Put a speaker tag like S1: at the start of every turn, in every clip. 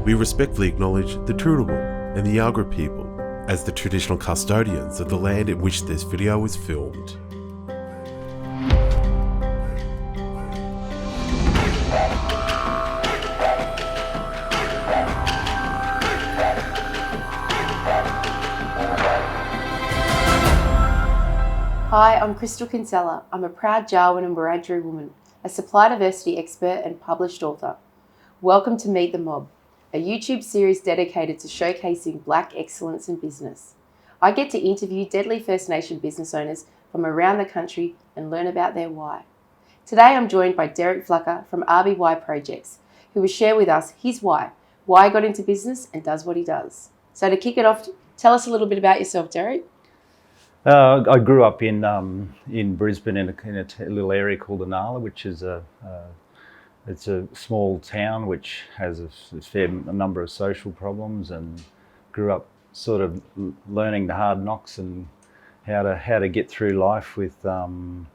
S1: we respectfully acknowledge the Turrbal and the Yalgara people as the traditional custodians of the land in which this video was filmed.
S2: Hi, I'm Crystal Kinsella. I'm a proud Jawoyn and Wiradjuri woman, a supply diversity expert and published author. Welcome to Meet the Mob, a YouTube series dedicated to showcasing Black excellence in business. I get to interview deadly First Nation business owners from around the country and learn about their why. Today I'm joined by Derek Flucker from RBY Projects, who will share with us his why he got into business and does what he does. So to kick it off, tell us a little bit about yourself, Derek.
S3: I grew up in Brisbane in a little area called Inala, which is it's a small town which has a fair number of social problems, and grew up sort of learning the hard knocks and how to get through life with some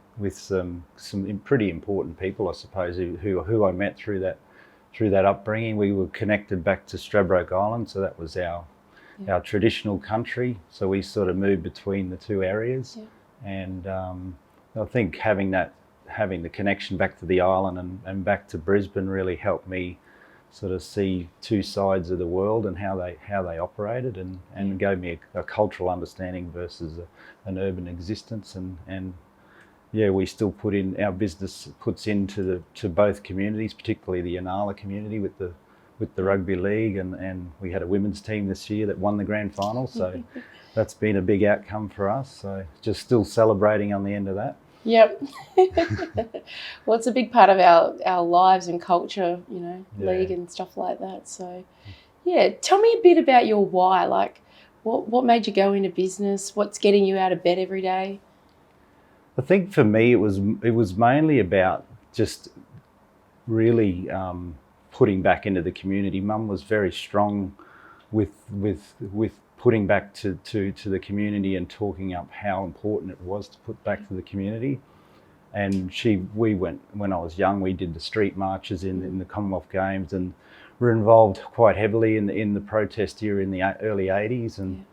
S3: pretty important people, I suppose, who I met through that upbringing. We were connected back to Stradbroke Island, so that was our traditional country, so we sort of moved between the two areas. And I think having the connection back to the island and back to Brisbane really helped me sort of see two sides of the world and how they operated, and gave me a cultural understanding versus an urban existence. And we still our business puts into both communities, particularly the Inala community with the rugby league, and we had a women's team this year that won the grand final, so that's been a big outcome for us. So just still celebrating on the end of that.
S2: Yep. Well, it's a big part of our lives and culture, league and stuff like that. So tell me a bit about your why. Like what made you go into business? What's getting you out of bed every day?
S3: I think for me it was mainly about just really putting back into the community. Mum was very strong with putting back to the community and talking up how important it was to put back to the community. And we went, when I was young, we did the street marches in the Commonwealth Games, and were involved quite heavily in the protest era in the early 80s. And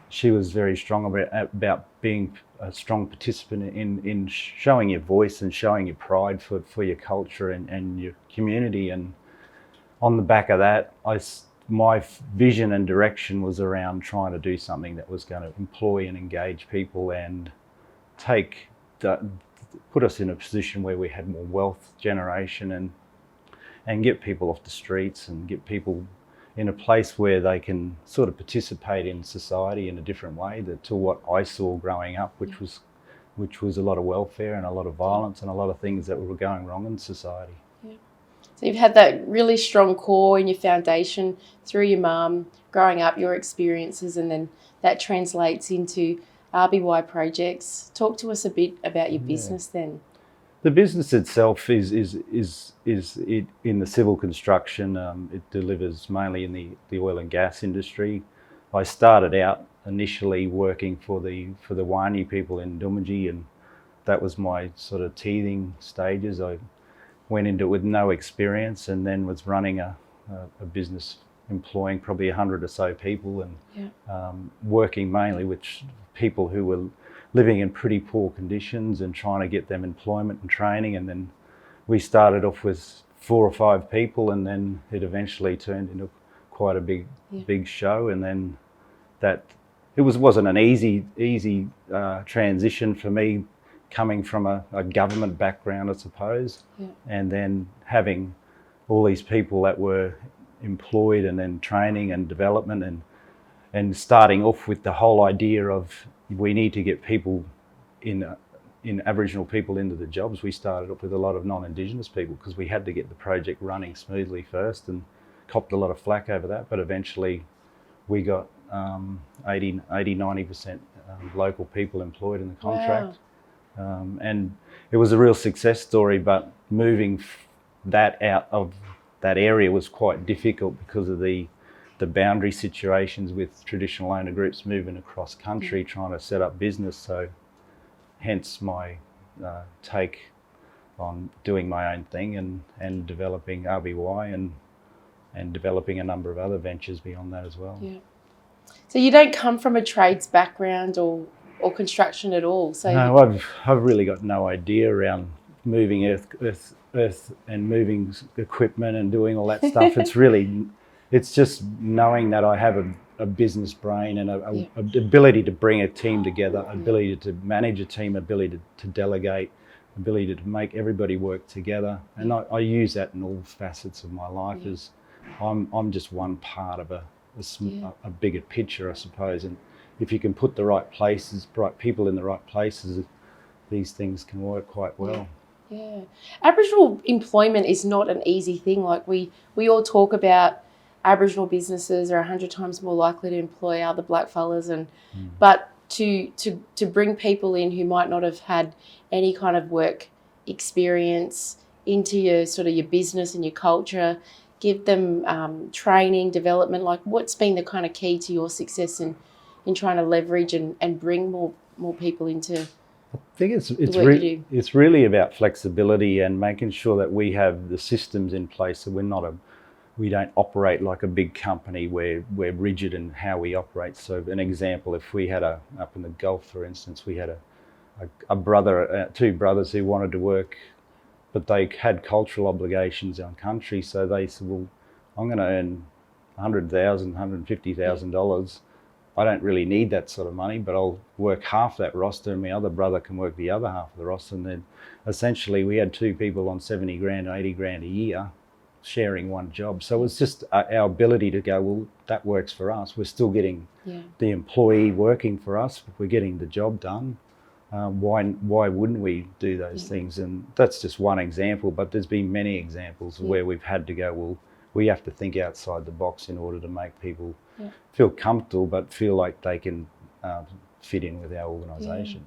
S3: she was very strong about being a strong participant in showing your voice and showing your pride for your culture and your community. And on the back of that, my vision and direction was around trying to do something that was going to employ and engage people and put us in a position where we had more wealth generation and get people off the streets and get people in a place where they can sort of participate in society in a different way to what I saw growing up, which was a lot of welfare and a lot of violence and a lot of things that were going wrong in society.
S2: So you've had that really strong core in your foundation through your mum, growing up, your experiences, and then that translates into RBY Projects. Talk to us a bit about your business then.
S3: The business itself is in the civil construction. It delivers mainly in the oil and gas industry. I started out initially working for the Waanyi people in Gympie, and that was my sort of teething stages. I went into it with no experience, and then was running a business employing probably 100 or so people, and working mainly with people who were living in pretty poor conditions and trying to get them employment and training. And then we started off with 4 or 5 people, and then it eventually turned into quite a big show. And then it wasn't an easy transition for me, coming from a government background, I suppose, and then having all these people that were employed, and then training and development, and starting off with the whole idea of we need to get people in Aboriginal people into the jobs. We started off with a lot of non-Indigenous people because we had to get the project running smoothly first, and copped a lot of flack over that, but eventually we got 80-90% local people employed in the contract.
S2: Wow.
S3: And it was a real success story, but moving that out of that area was quite difficult because of the boundary situations with traditional owner groups moving across country trying to set up business. So hence my take on doing my own thing and developing RBY. And and developing a number of other ventures beyond that as well.
S2: Yeah. So you don't come from a trades background or construction at all? So
S3: no, I've really got no idea around moving earth and moving equipment and doing all that stuff. It's just knowing that I have a business brain and a ability to bring a team together, ability to manage a team, ability to delegate, ability to make everybody work together. And I use that in all facets of my life. As I'm just one part of a bigger picture, I suppose. And if you can put the right people in the right places, these things can work quite well.
S2: Yeah. Aboriginal employment is not an easy thing. Like we all talk about Aboriginal businesses are 100 times more likely to employ other blackfellas, but to bring people in who might not have had any kind of work experience into your sort of your business and your culture, give them training, development. Like, what's been the kind of key to your success in trying to leverage and bring more people into?
S3: I think it's really about flexibility and making sure that we have the systems in place so we don't operate like a big company where we're rigid in how we operate. So an example, if we had up in the Gulf, for instance, we had two brothers who wanted to work, but they had cultural obligations on country. So they said, well, I'm going to earn $100,000, $150,000. I don't really need that sort of money, but I'll work half that roster and my other brother can work the other half of the roster. And then essentially we had two people on 70 grand, 80 grand a year sharing one job. So it's just our ability to go, well, that works for us. We're still getting the employee working for us. We're getting the job done. Why wouldn't we do those things? And that's just one example, but there's been many examples where we've had to go, well, we have to think outside the box in order to make people feel comfortable, but feel like they can fit in with our organisation.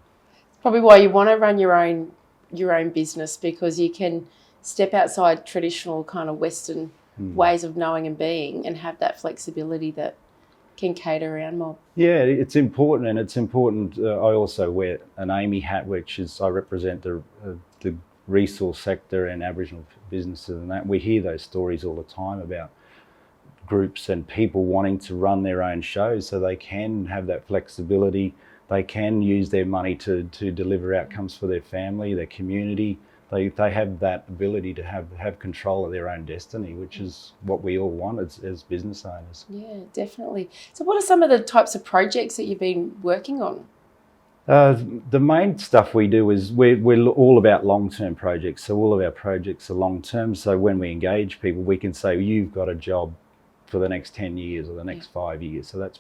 S2: Probably why you want to run your own business, because you can step outside traditional kind of Western ways of knowing and being and have that flexibility that can cater around more. Yeah,
S3: it's important, and it's important. I also wear an AEMEE hat, which is I represent the resource sector and Aboriginal businesses, and that we hear those stories all the time about groups and people wanting to run their own shows so they can have that flexibility. They can use their money to deliver outcomes for their family, their community. They have that ability to have control of their own destiny, which is what we all want as business owners.
S2: Yeah, definitely. So what are some of the types of projects that you've been working on?
S3: The main stuff we do is we're all about long-term projects. So all of our projects are long-term. So when we engage people, we can say, you've got a job for the next 10 years or the next 5 years. So that's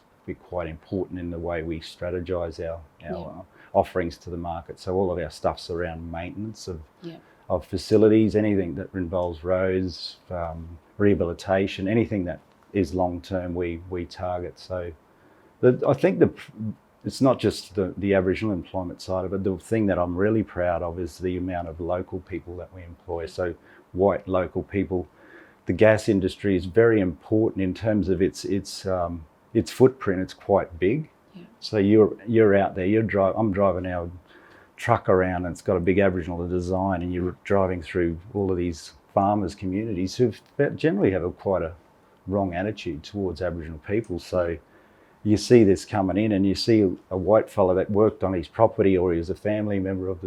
S3: quite important in the way we strategize our offerings to the market. So all of our stuff's around maintenance of facilities, anything that involves roads, rehabilitation, anything that is long-term we target. So I think it's not just the Aboriginal employment side of it. The thing that I'm really proud of is the amount of local people that we employ. So white local people. The gas industry is very important in terms of its footprint. It's quite big. So you're out there. I'm driving our truck around, and it's got a big Aboriginal design, and you're driving through all of these farmers' communities who generally have quite a wrong attitude towards Aboriginal people. So you see this coming in, and you see a white fella that worked on his property, or he was a family member of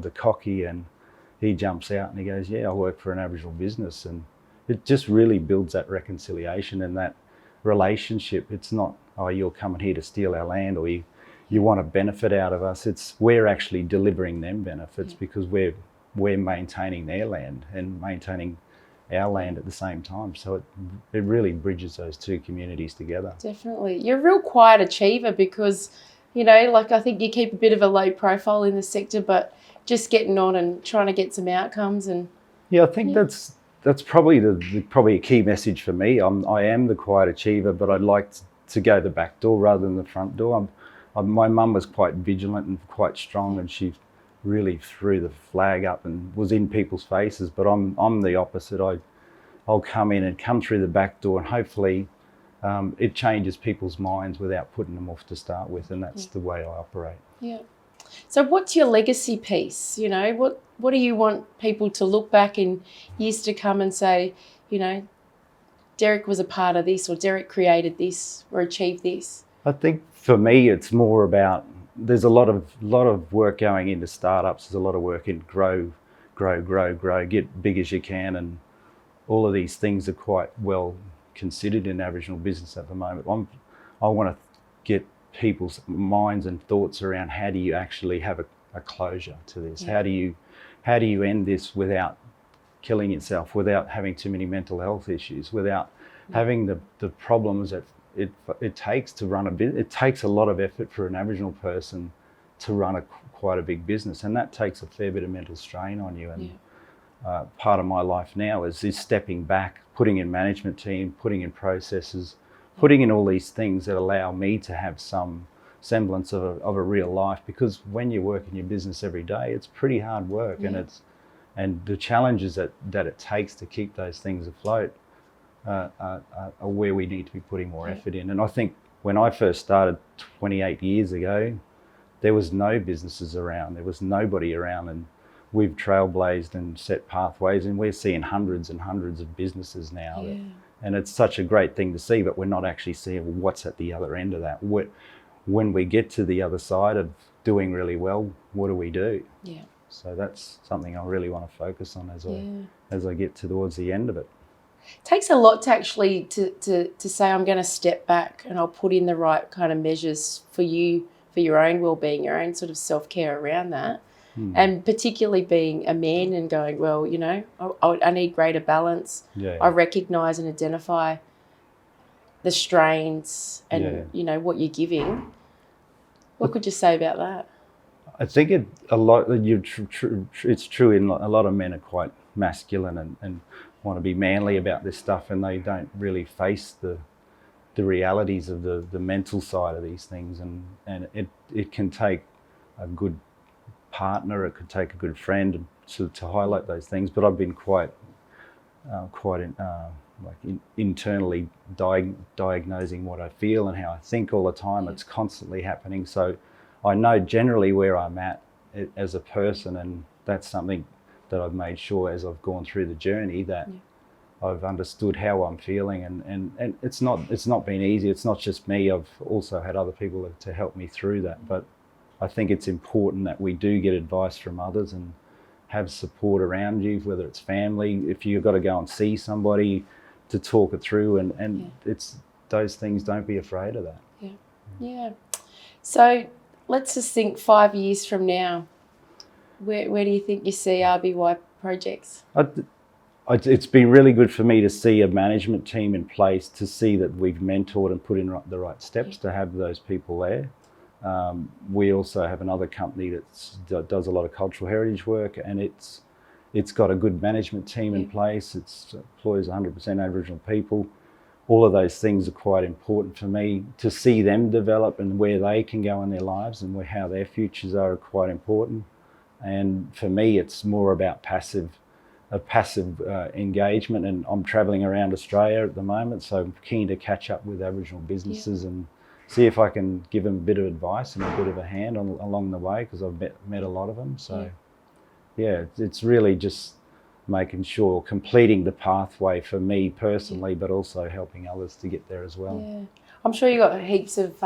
S3: the cocky, and he jumps out and he goes, "Yeah, I work for an Aboriginal business," and it just really builds that reconciliation and that relationship. It's not, oh, you're coming here to steal our land, or you want to benefit out of us. It's we're actually delivering them benefits because we're maintaining their land and maintaining our land at the same time. So it really bridges those two communities together.
S2: Definitely. You're a real quiet achiever because, like I think you keep a bit of a low profile in the sector, but just getting on and trying to get some outcomes. And
S3: I think that's probably probably a key message for me. I am the quiet achiever, but I'd like to go the back door rather than the front door. My mum was quite vigilant and quite strong, and she really threw the flag up and was in people's faces. But I'm the opposite. I'll come in and come through the back door, and hopefully it changes people's minds without putting them off to start with, and that's the way I operate.
S2: Yeah. So what's your legacy piece? What do you want people to look back in years to come and say, Derek was a part of this, or Derek created this, or achieved this?
S3: I think for me, it's more about, there's a lot of work going into startups. There's a lot of work in grow, get big as you can, and all of these things are quite well considered in Aboriginal business at the moment. I want to get people's minds and thoughts around, how do you actually have a closure to this?
S2: Yeah.
S3: How do you end this without killing yourself, without having too many mental health issues, without having the problems that it takes to run a business? It takes a lot of effort for an Aboriginal person to run quite a big business, and that takes a fair bit of mental strain on you. And part of my life now is stepping back, putting in management team, putting in processes, putting in all these things that allow me to have some semblance of a real life. Because when you work in your business every day, it's pretty hard work, and the challenges that it takes to keep those things afloat are where we need to be putting more effort in. And I think when I first started 28 years ago, there was no businesses around, there was nobody around, and we've trailblazed and set pathways, and we're seeing hundreds and hundreds of businesses now. And it's such a great thing to see, but we're not actually seeing what's at the other end of that. When we get to the other side of doing really well, what do we do? So that's something I really want to focus on as I get towards the end of it.
S2: It takes a lot to actually to say, I'm going to step back and I'll put in the right kind of measures for you, for your own well-being, your own sort of self-care around that. And particularly being a man and going, well, you know, I need greater balance. I recognise and identify the strains and, you know, what you're giving. What could you say about that?
S3: I think it's true in a lot of men are quite masculine and want to be manly about this stuff, and they don't really face the realities of the mental side of these things, and it can take a good partner, it could take a good friend to highlight those things. But I've been quite internally diagnosing what I feel and how I think all the time. It's constantly happening, so I know generally where I'm at as a person, and that's something that I've made sure as I've gone through the journey that I've understood how I'm feeling, and it's not been easy. It's not just me. I've also had other people to help me through that. But I think it's important that we do get advice from others and have support around you, whether it's family, if you've got to go and see somebody to talk it through, and it's those things. Don't be afraid of that.
S2: So let's just think 5 years from now. Where do you think you see RBY Projects?
S3: It's been really good for me to see a management team in place, to see that we've mentored and put in the right steps to have those people there. We also have another company that does a lot of cultural heritage work, and it's got a good management team in place. It employs 100% Aboriginal people. All of those things are quite important for me to see them develop, and where they can go in their lives and how their futures are quite important. And for me, it's more about passive engagement, and I'm travelling around Australia at the moment, so I'm keen to catch up with Aboriginal businesses and see if I can give them a bit of advice and a bit of a hand along the way, because I've met a lot of them. So it's really just making sure, completing the pathway for me personally, but also helping others to get there as well.
S2: I'm sure you've got heaps of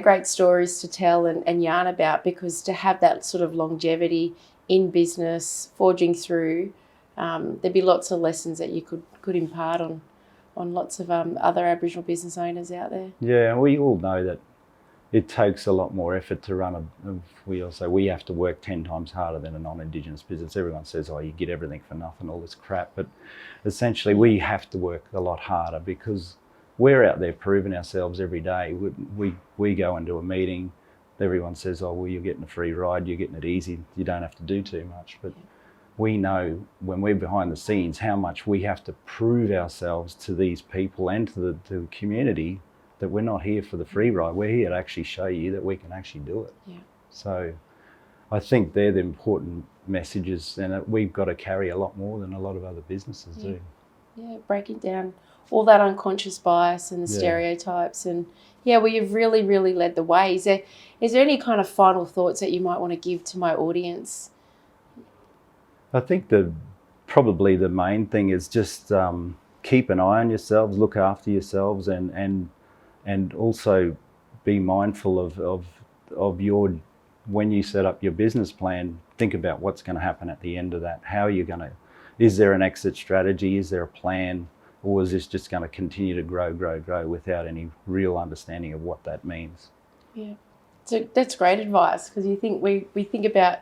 S2: great stories to tell and yarn about, because to have that sort of longevity in business, forging through, there'd be lots of lessons that you could impart on lots of other Aboriginal business owners out there.
S3: Yeah, we all know that it takes a lot more effort to run we have to work 10 times harder than a non-Indigenous business. Everyone says, oh, you get everything for nothing, all this crap. But essentially we have to work a lot harder, because we're out there proving ourselves every day. We go into a meeting, everyone says, oh, well, you're getting a free ride, you're getting it easy, you don't have to do too much. But we know when we're behind the scenes how much we have to prove ourselves to these people and to the community, that we're not here for the free ride. We're here to actually show you that we can actually do it. So I think they're the important messages, and we've got to carry a lot more than a lot of other businesses do.
S2: Breaking down all that unconscious bias and the stereotypes, and well, you've really, really led the way. Is there any kind of final thoughts that you might want to give to my audience?
S3: I think probably the main thing is just keep an eye on yourselves, look after yourselves, and also be mindful of your, when you set up your business plan, think about what's going to happen at the end of that. How are you going to, is there an exit strategy? Is there a plan? Or is this just going to continue to grow without any real understanding of what that means?
S2: Yeah. So that's great advice, because you think we think about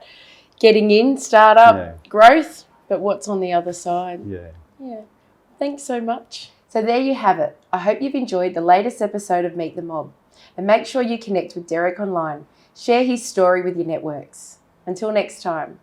S2: getting in, startup, growth, but what's on the other side?
S3: Yeah.
S2: Yeah. Thanks so much. So there you have it. I hope you've enjoyed the latest episode of Meet the Mob, and make sure you connect with Derek online. Share his story with your networks. Until next time.